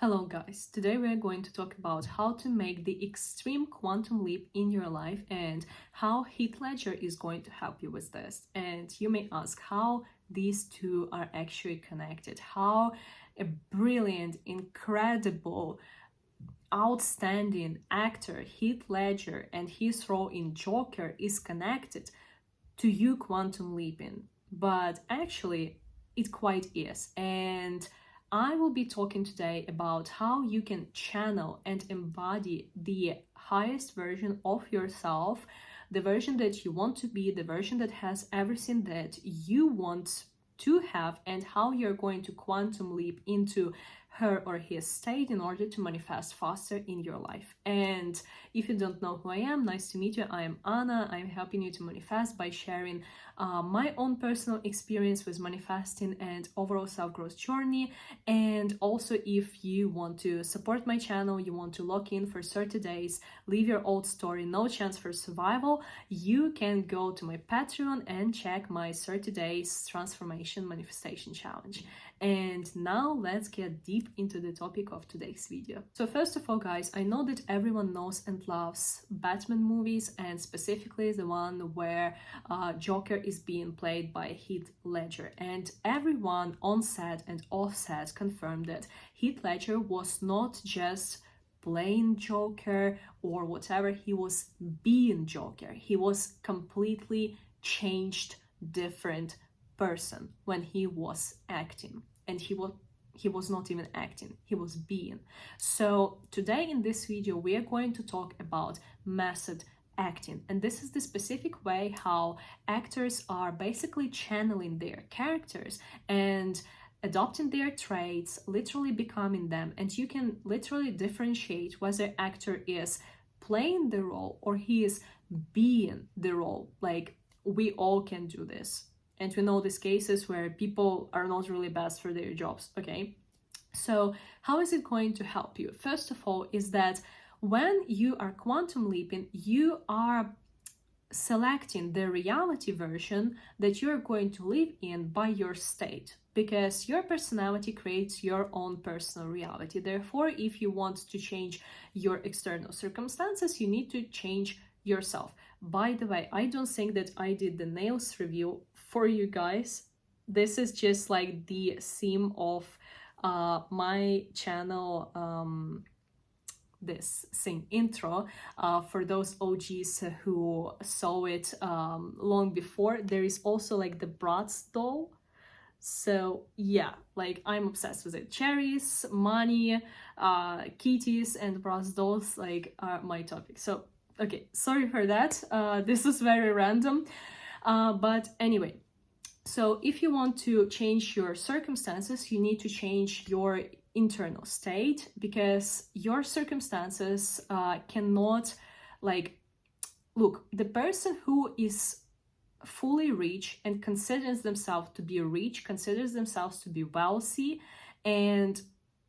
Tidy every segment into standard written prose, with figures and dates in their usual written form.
Hello guys, today we are going to talk about how to make the extreme quantum leap in your life and how Heath Ledger is going to help you with this. And you may ask how these two are actually connected, how a brilliant, incredible, outstanding actor Heath Ledger and his role in Joker is connected to you quantum leaping. But actually it quite is. And I will be talking today about how you can channel and embody the highest version of yourself, the version that you want to be, the version that has everything that you want to have, and how you're going to quantum leap into her or his state in order to manifest faster in your life. And if you don't know who I am, nice to meet you. I am Anna. I'm helping you to manifest by sharing my own personal experience with manifesting and overall self-growth journey. And also, if you want to support my channel, you want to lock in for 30 days, leave your old story, no chance for survival, you can go to my Patreon and check my 30 days transformation manifestation challenge. And now let's get deep into the topic of today's video. So first of all, guys, I know that everyone knows and loves Batman movies, and specifically the one where Joker is being played by Heath Ledger. And everyone on set and off set confirmed that Heath Ledger was not just playing Joker or whatever, he was being Joker. He was completely changed, different person when he was acting. And he was not even acting, he was being. So today in this video we are going to talk about method acting, and this is the specific way how actors are basically channeling their characters and adopting their traits, literally becoming them. And you can literally differentiate whether actor is playing the role or he is being the role. Like, we all can do this. And we know these cases where people are not really best for their jobs, okay? So how is it going to help you? First of all, is that when you are quantum leaping, you are selecting the reality version that you're going to live in by your state, because your personality creates your own personal reality. Therefore, if you want to change your external circumstances, you need to change yourself. By the way, I don't think that I did the nails review for you guys. This is just like the theme of my channel, this thing intro. For those OGs who saw it long before, there is also like the Bratz doll. So yeah, like, I'm obsessed with it. Cherries, money, kitties, and Bratz dolls like are my topic. So okay, sorry for that. This is very random. But anyway, so if you want to change your circumstances, you need to change your internal state, because your circumstances cannot, like, look, the person who is fully rich and considers themselves to be rich, considers themselves to be wealthy, and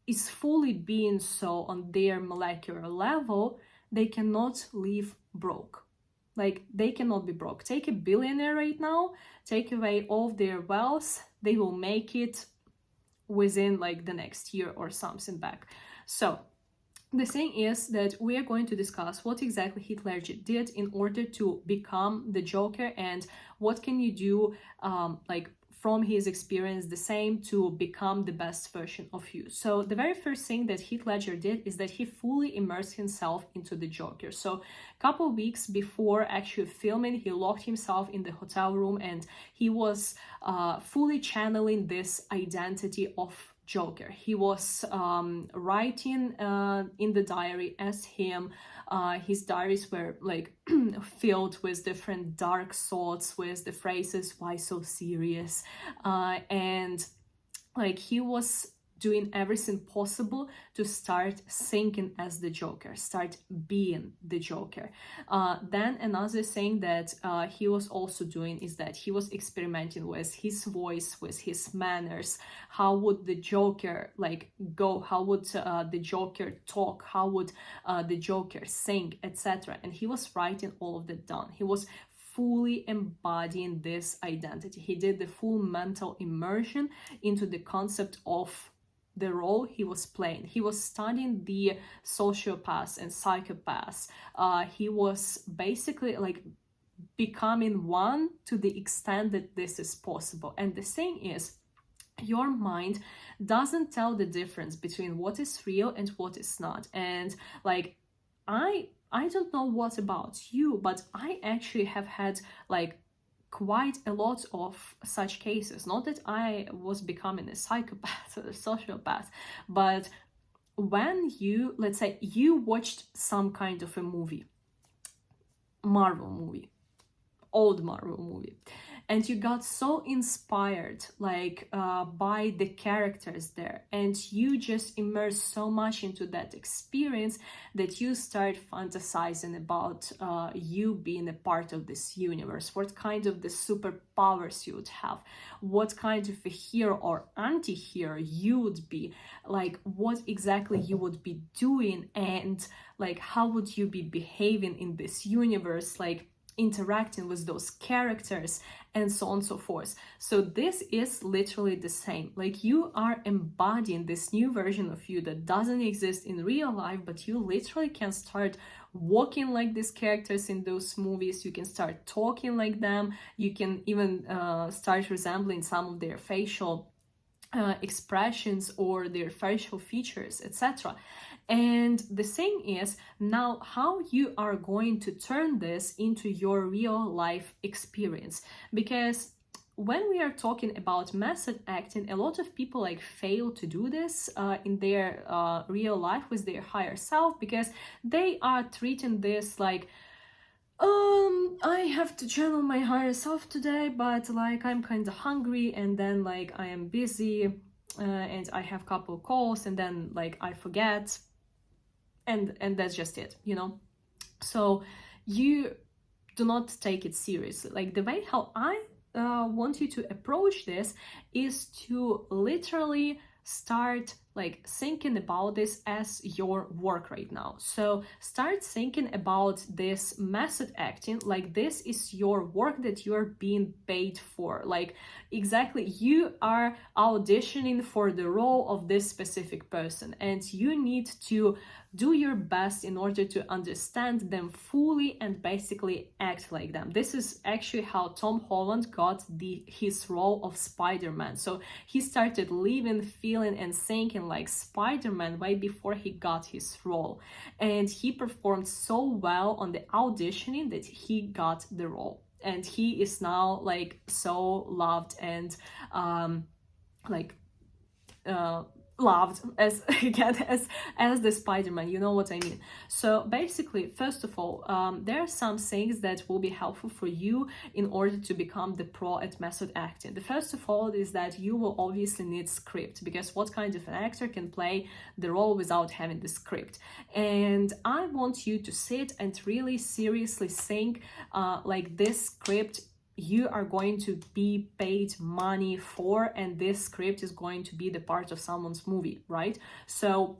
is fully being so on their molecular level, they cannot live broke. Like, they cannot be broke. Take a billionaire right now, take away all of their wealth, they will make it within like the next year or something back. So the thing is that we are going to discuss what exactly Heath Ledger did in order to become the Joker, and what can you do like from his experience the same to become the best version of you. So the very first thing that Heath Ledger did is that he fully immersed himself into the Joker. So a couple weeks before actually filming, he locked himself in the hotel room and he was fully channeling this identity of Joker. He was writing in the diary as him. His diaries were like filled with different dark thoughts, with the phrases, "Why so serious?" And like, he was doing everything possible to start thinking as the Joker, start being the Joker. Then another thing that he was also doing is that he was experimenting with his voice, with his manners. How would the Joker like go? How would the Joker talk? How would the Joker sing, etc.? And he was writing all of that down. He was fully embodying this identity. He did the full mental immersion into the concept of the role he was playing. He was studying the sociopaths and psychopaths. He was basically like becoming one to the extent that this is possible. And the thing is, your mind doesn't tell the difference between what is real and what is not. And like, I don't know what about you, but I actually have had like quite a lot of such cases. Not that I was becoming a psychopath or a sociopath, but when you, let's say, you watched some kind of a movie, Marvel movie, old Marvel movie, and you got so inspired like by the characters there, and you just immerse so much into that experience that you start fantasizing about you being a part of this universe, what kind of the superpowers you would have, what kind of a hero or anti-hero you would be, like what exactly you would be doing, and like how would you be behaving in this universe, like interacting with those characters, and so on and so forth. So this is literally the same. Like, you are embodying this new version of you that doesn't exist in real life, but you literally can start walking like these characters in those movies. You can start talking like them. You can even start resembling some of their facial expressions or their facial features, etc. And the thing is, now how you are going to turn this into your real life experience. Because when we are talking about method acting, a lot of people like fail to do this in their real life with their higher self, because they are treating this like, I have to channel my higher self today, but like I'm kind of hungry, and then like I am busy, and I have couple calls, and then like I forget, and that's just it, you know. So you do not take it seriously. Like, the way how I want you to approach this is to literally start like thinking about this as your work right now. So start thinking about this method acting like this is your work that you're being paid for. Like, exactly, you are auditioning for the role of this specific person, and you need to do your best in order to understand them fully and basically act like them. This is actually how Tom Holland got his role of Spider-Man. So he started living, feeling, and thinking like Spider-Man way before he got his role. And he performed so well on the auditioning that he got the role. And he is now like so loved and like loved as again as the Spider-Man, you know what I mean. So basically, first of all, there are some things that will be helpful for you in order to become the pro at method acting. The first of all is that you will obviously need script, because what kind of an actor can play the role without having the script? And I want you to sit and really seriously think like this script you are going to be paid money for, and this script is going to be the part of someone's movie, right? So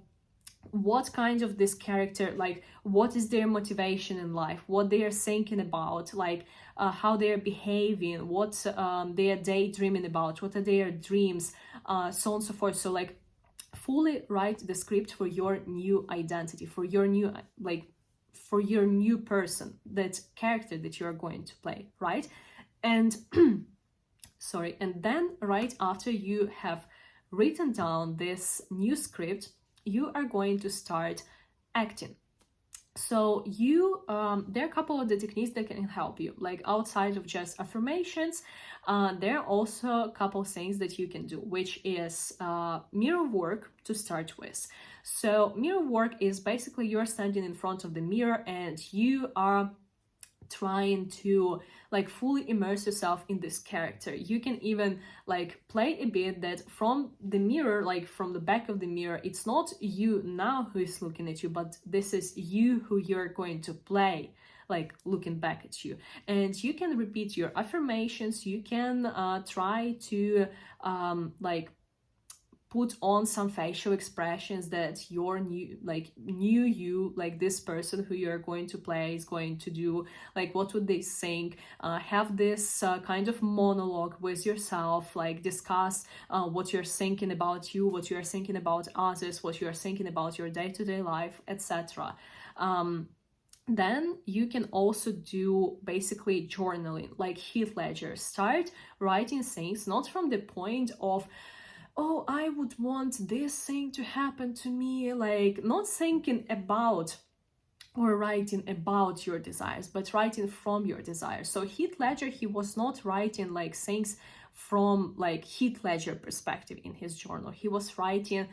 what kind of this character, like what is their motivation in life, what they are thinking about, like how they're behaving, what they are daydreaming about, what are their dreams, so on and so forth. So like fully write the script for your new identity, for your new, like for your new person, that character that you are going to play, right? And sorry, and then right after you have written down this new script, you are going to start acting. So you there are a couple of the techniques that can help you, like outside of just affirmations. There are also a couple things that you can do, which is mirror work to start with. So mirror work is basically you're standing in front of the mirror and you are trying to like fully immerse yourself in this character. You can even like play a bit that from the mirror, like from the back of the mirror, it's not you now who is looking at you, but this is you who you're going to play, like looking back at you. And you can repeat your affirmations. You can try to like put on some facial expressions that your new you, like this person who you're going to play is going to do. Like, what would they think? Have this kind of monologue with yourself, like discuss what you're thinking about you, what you're thinking about others, what you're thinking about your day-to-day life, etc. Then you can also do basically journaling, like Heath Ledger. Start writing things not from the point of, oh, I would want this thing to happen to me, like not thinking about or writing about your desires, but writing from your desires. So Heath Ledger, he was not writing like things from like Heath Ledger perspective in his journal. He was writing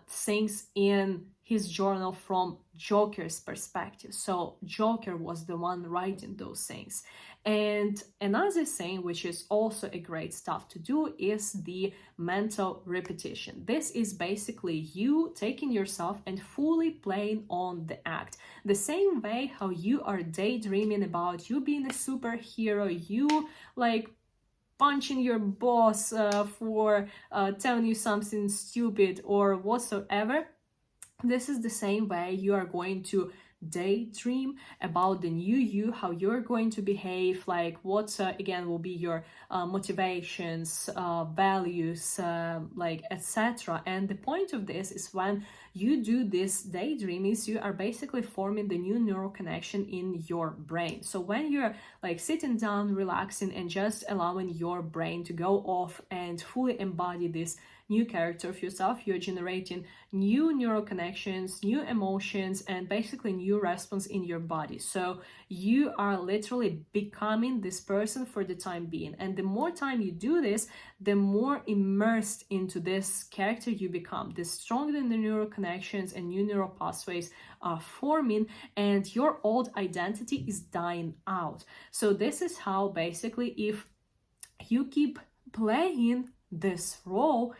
things in his journal from Joker's perspective. So Joker was the one writing those things. And another thing, which is also a great stuff to do, is the mental repetition. This is basically you taking yourself and fully playing on the act. The same way how you are daydreaming about you being a superhero, you like punching your boss for telling you something stupid or whatsoever. This is the same way you are going to daydream about the new you, how you're going to behave, like what again will be your motivations, values, like etc. And the point of this is when you do this daydreaming, you are basically forming the new neural connection in your brain. So when you're like sitting down, relaxing, and just allowing your brain to go off and fully embody this new character of yourself, you're generating new neural connections, new emotions, and basically new response in your body. So you are literally becoming this person for the time being. And the more time you do this, the more immersed into this character you become, the stronger the neural connections and new neural pathways are forming, and your old identity is dying out. So this is how basically, if you keep playing this role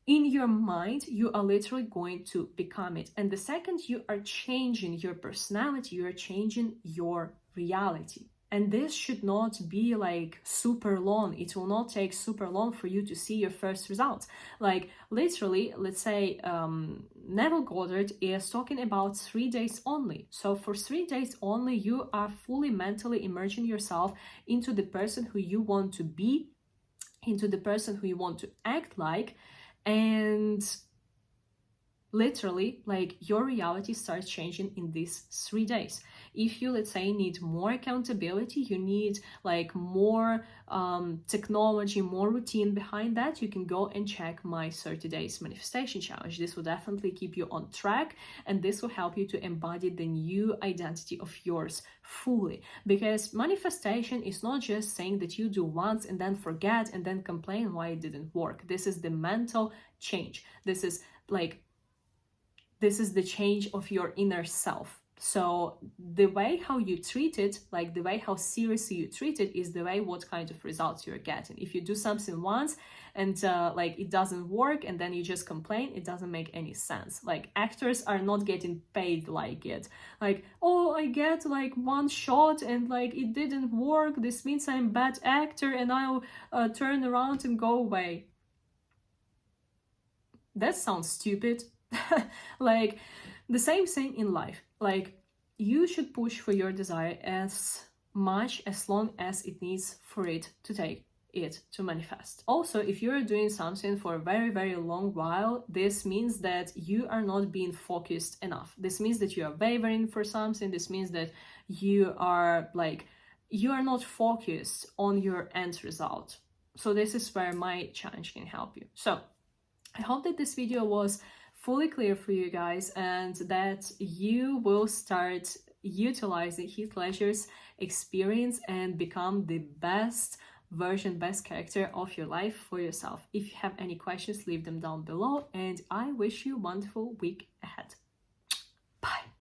in your mind, you are literally going to become it. And the second you are changing your personality, you are changing your reality. And this should not be like super long. It will not take super long for you to see your first results. Like literally, let's say Neville Goddard is talking about 3 days only. So for 3 days only, you are fully mentally immersing yourself into the person who you want to be, into the person who you want to act like. And literally, like, your reality starts changing in these 3 days. If you, let's say, need more accountability, you need like more technology, more routine behind that, you can go and check my 30 days manifestation challenge. This will definitely keep you on track, and this will help you to embody the new identity of yours fully. Because manifestation is not just saying that you do once and then forget and then complain why it didn't work. This is the mental change. This is the change of your inner self. So the way how you treat it, like the way how seriously you treat it, is the way what kind of results you're getting. If you do something once and like it doesn't work and then you just complain, it doesn't make any sense. Like, actors are not getting paid like it. Like, oh, I get like one shot and like it didn't work, this means I'm a bad actor and I'll turn around and go away. That sounds stupid. Like, the same thing in life. Like, you should push for your desire as much, as long as it needs for it to take it to manifest. Also, if you're doing something for a very, very long while, this means that you are not being focused enough. This means that you are wavering for something. This means that you are not focused on your end result. So this is where my challenge can help you. So I hope that this video was fully clear for you guys, and that you will start utilizing Heath Ledger's experience and become the best version, best character of your life for yourself. If you have any questions, leave them down below, and I wish you a wonderful week ahead.